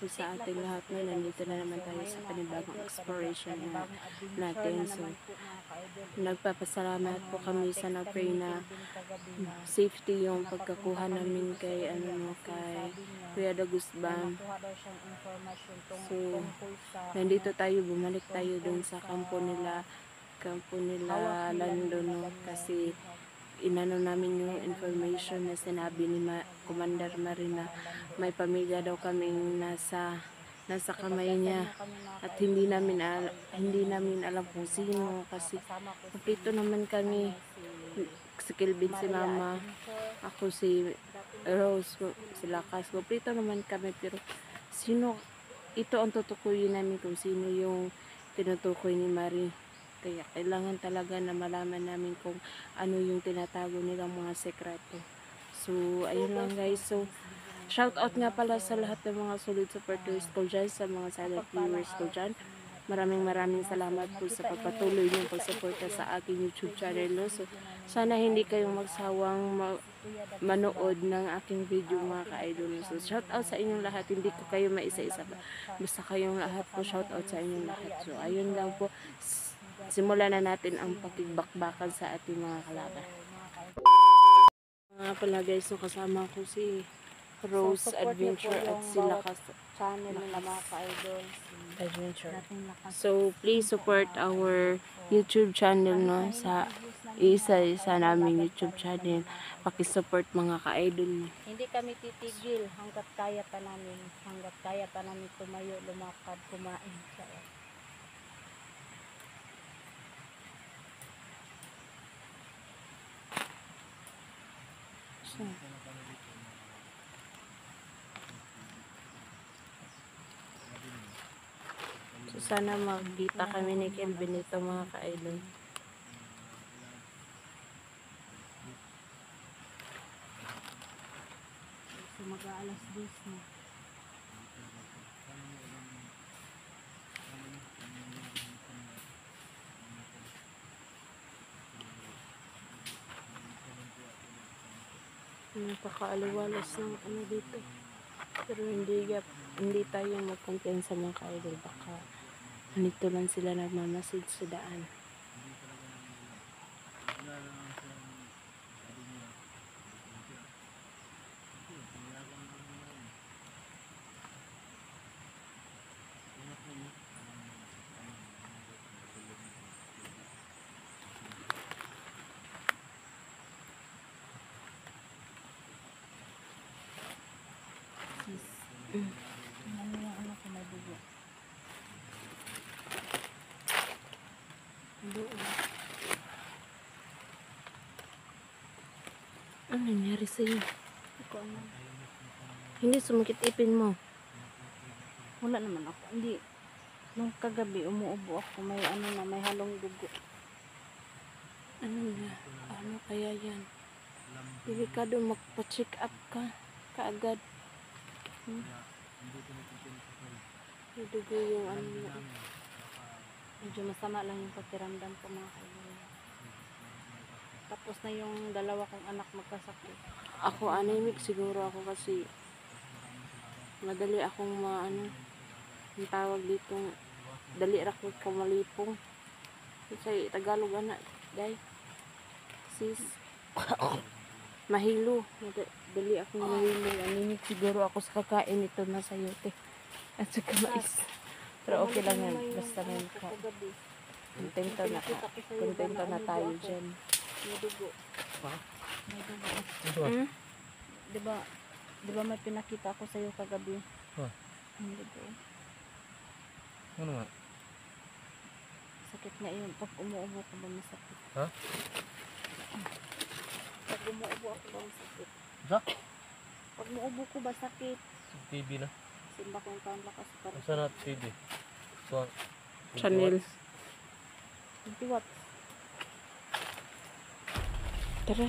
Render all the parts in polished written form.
po sa ating lahat na nandito na naman tayo sa panibagong exploration natin. So, nagpapasalamat po kami sa na-pray na safety yung pagkakuha namin kay kay Kuya Dagusban. So, nandito tayo, bumalik tayo dun sa kampo nila Lando, no? Kasi inano namin yung information na sinabi ni Commander Marina, may pamilya daw kaming nasa kamay niya at hindi namin alam kung sino, kasi kompleto naman kami, si Kelvin, si Mama, ako, si Rose, si Lakas, kompleto naman kami, pero sino ito ang tutukuyin namin, kung sino yung tinutukoy ni Marie. Kaya kailangan talaga na malaman namin kung ano yung tinatago nilang mga sekreto. So, ayun lang guys. So, shout out nga pala sa lahat ng mga solid supporters ko dyan, sa mga silent viewers ko dyan. Maraming salamat po sa pagpatuloy niyong pagsuporta sa aking YouTube channel. No? So, sana hindi kayong magsawang manood ng aking video, mga ka-idol. So, shout out sa inyong lahat. Hindi ko kayo maisa-isa. Basta kayong lahat po, shout out sa inyong lahat. So, ayun lang po. Simulan na natin ang pakigbakbakan sa ating mga kalaban. Mga pala guys, so kasama ko si Rose Adventure at si Lakas channel nila, mga ka-idol. Adventure. So please support our YouTube channel, no, sa isa naming YouTube channel. Paki-support mga ka-idol. Hindi kami titigil hanggat kaya pa namin tumayo, lumakad, kumain. So sana magkita kami ni Kelvin nito, mga ka-idol. So mag-aalas 10 na. Napakaaliwalas ng dito, pero hindi tayo magkumpiyansa, mga ka-idol. Baka nito lang sila nagmamasid sa daan. Ano yung anak ko, may dugo? Ano nangyari sa'yo? Ikaw ano? Hindi sumakit ipin mo? Wala naman ako. Hindi. Nung kagabi, umuubo ako. May may halong dugo. Ano kaya yan? Delikado, magpa-check up ka kaagad. May dugo yung Medyo masama lang yung pakiramdam ko, mga kaibigan. Tapos na yung dalawa kong anak magkasakit. Ako anemic siguro ako, kasi madali akong yung tawag dito, dali ako kumalipong. Kasi Tagalog day. Sis. Mahilo. Dali akong mahilo. Anemic siguro ako sa kakain ito na sayote at sa mais. Pero okay lang yan. Basta may kontento na tayo dyan. May dugo. Ha? May dugo. Diba may pinakita ako sa'yo kagabi? Ha? May dugo. Ano nga? Sakit nga yun. Pag umuubo ko ba masakit? Ha? Pag umuubo ako ba masakit? Sa? Pag umuubo ko ba sakit? Sa TV na. Simba kong taon lakas para. Saan na TV? So, Channel. 20 watts. Tara.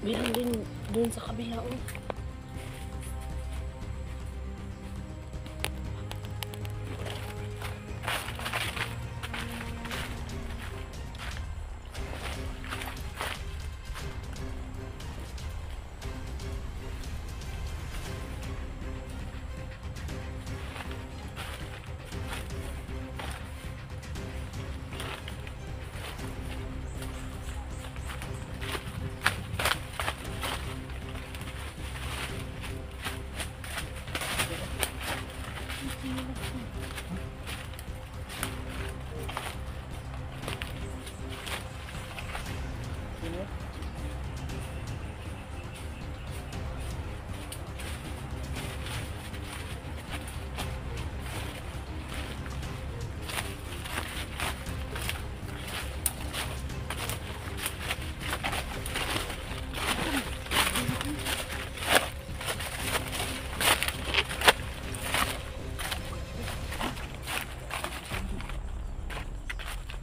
Meron din dun sa kabila, oh.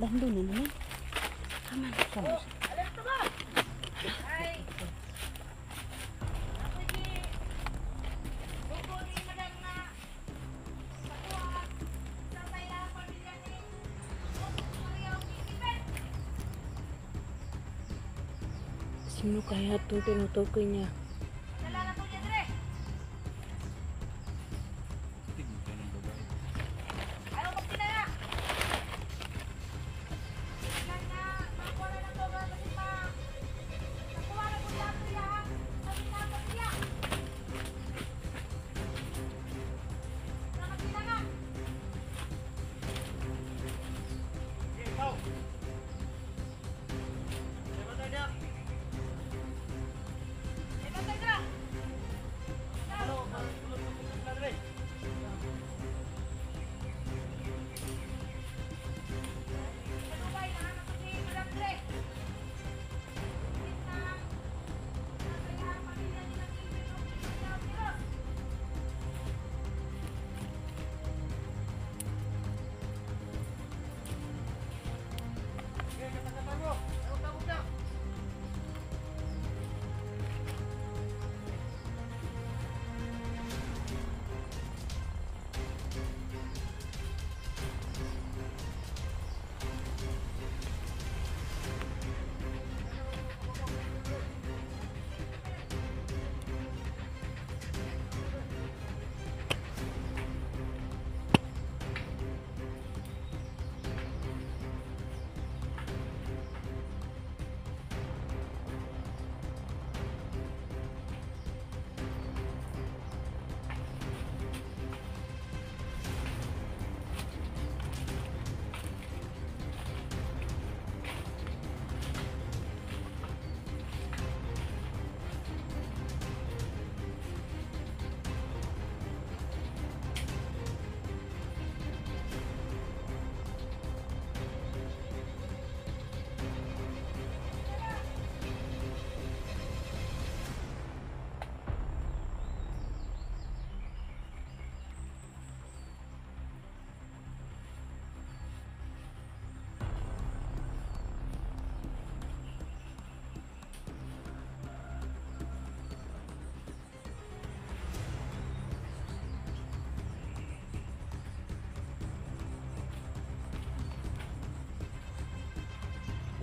Lando na naman. Come on, come on. Sino kaya ito tinutukoy niya?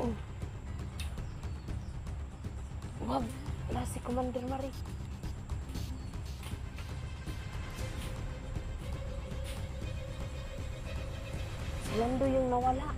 Oh. Wag, wala si Commander Marie. Si Lando yung nawala.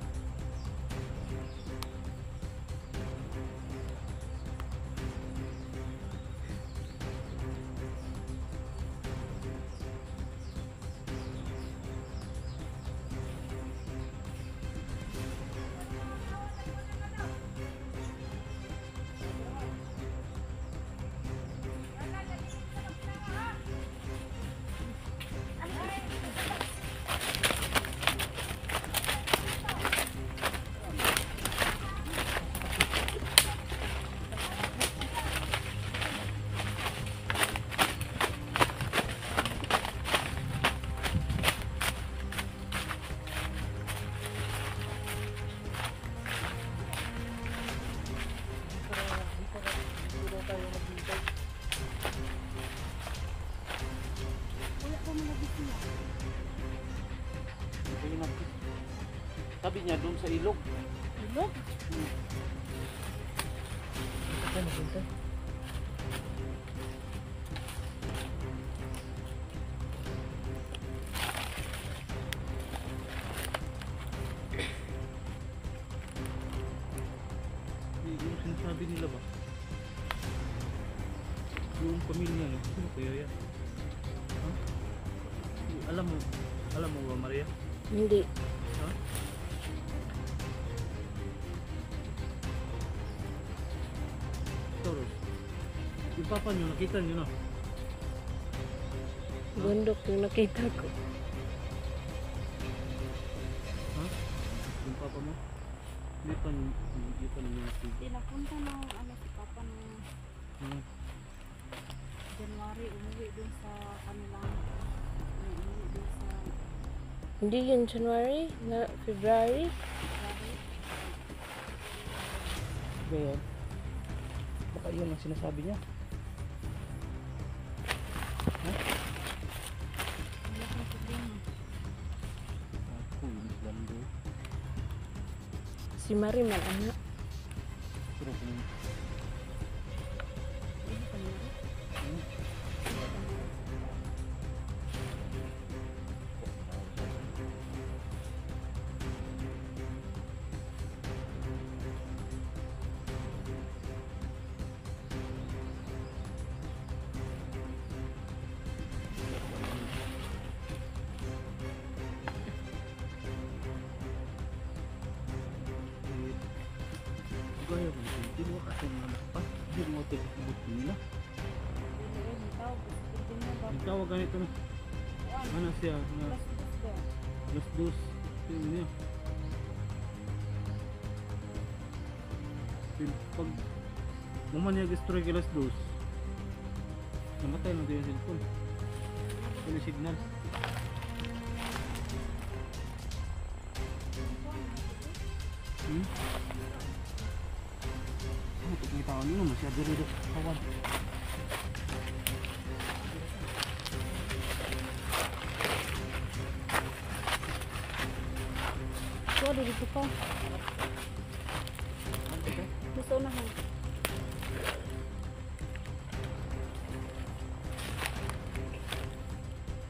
mo labis niya. Sabi niya doon sa ilog. Ilog? Saan napunta? Yung sinasabi nila ba? Yung pamilya no? Sino kaya yan? Ha? Alam mo ba Maria? Hindi. Ha? Toros. Yung papa nyo, nakita nyo na. Bundok yung nakita ko. Ha? Yung papa mo? Hindi pa ninyo nakita. Hindi napunta ng ano si Papa nung Hmm. January, umuwi dun sa kanilang umuwi dun sa Hindi yun January, na February. February. Ngayon, baka yun ang sinasabi niya. Wala kang problema. Ako, yung lando. Si Marie man anak. Pero kung Hindi pa niya. gaya mo, hindi mo kasi mga nakpas. Hindi mo tigabot nila. Hindi rin, ikaw, gusto niya ba? Ang tawag ganito na. Ano siya? Na Gusto. dos dos. Tingnan niya. Pag mamaniag-destroy ka las dos, namatay na din yung cellphone. Ano yung signal? Hmm? Ano ito kita ko nyo? Masyado rin kawan. Ito, dito pa. Gusto na ha.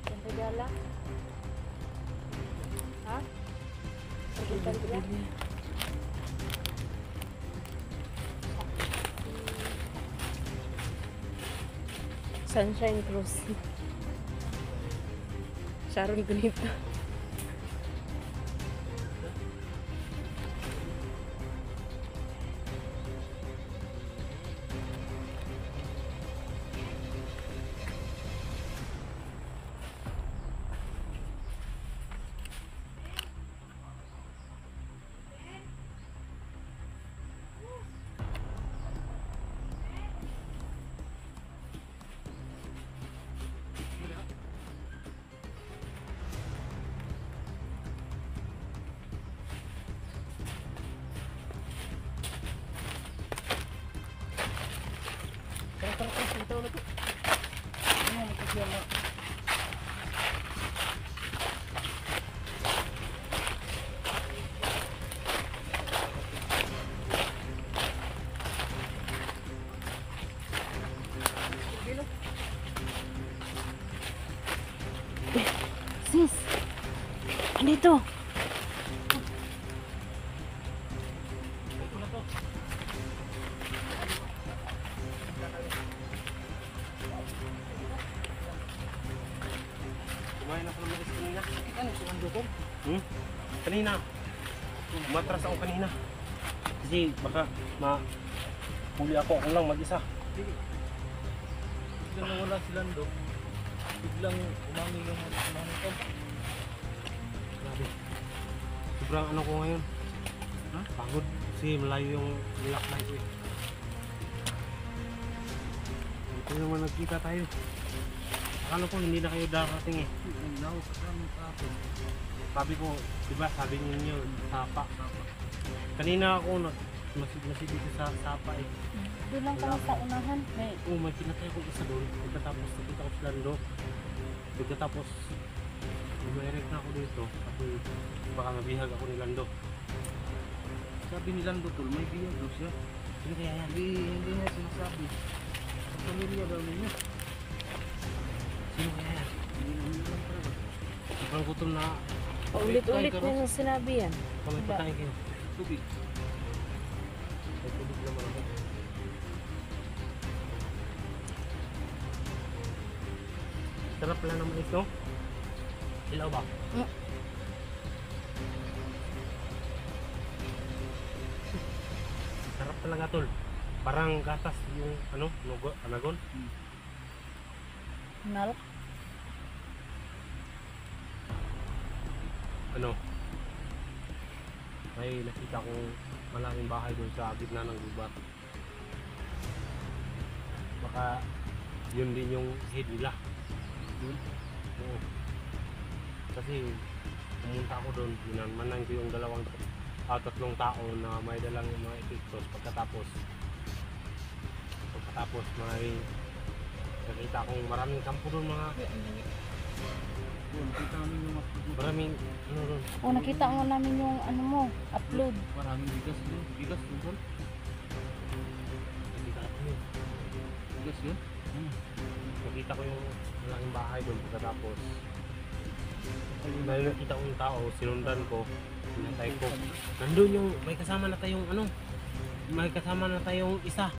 Ang regala? Ha? Regala? Sunshine Cruise. Sharon Gunita. Sis! Andito! Kumain ako ng malis kanina. Ano si Mando ko? Kanina. Matras ako kanina. Kasi baka huli ako lang mag-isa. Biglang nawala si Lando. Biglang umangin yung umangin ko. Grabe. Sobrang ano ko ngayon. Ha? Pagod. Kasi malayo yung nilakbay ko eh. Ito naman nagkita tayo. Akala ko hindi na kayo darating eh. Sabi ko, diba sabi niyo sapa. Kanina ako masig dito sa sapa eh. Doon lang kami sa unahan. May Oo, may pinatay ko isa doon. Pagkatapos nakita ko si Lando. Pagkatapos, umirek na ako dito. Kasi baka mabihag ako ni Lando. Sabi ni Lando tol, may biyag daw siya. Sino kaya yan? Hindi niya sinasabi. Pamilya daw ninyo. Sino kaya yan? Hindi namin alam talaga. Sobrang gutom na. Paulit-ulit niya nang sinabi yan. Kamay pagkain kayo. Tubig. May tubig naman ako. Sarap pala naman ito. Ilaw ba? Mm. Sarap talaga tol. Parang gatas yung ano, anagon. Nalok. Ano? May nakita kong malaking bahay doon sa gitna ng gubat. Baka yun din yung head nila. Yun. Oo. Kasi pumunta ako doon, ginanmanan ko yung tatlong tao na may dalang mga epektos. Pagkatapos may nakita akong maraming kampo doon, mga Yun, kita namin yung maraming ano doon. Oh, nakita mo namin yung ano mo, upload. maraming bigas yun. Bigas yun tol. Nakita ko yun. Bigas yun. Nakita ko yung malaking bahay doon. Pagkatapos may nakita ko yung tao, sinundan ko, pinatay ko. Nandun yung may kasama na tayong ano, may kasama na tayong isa.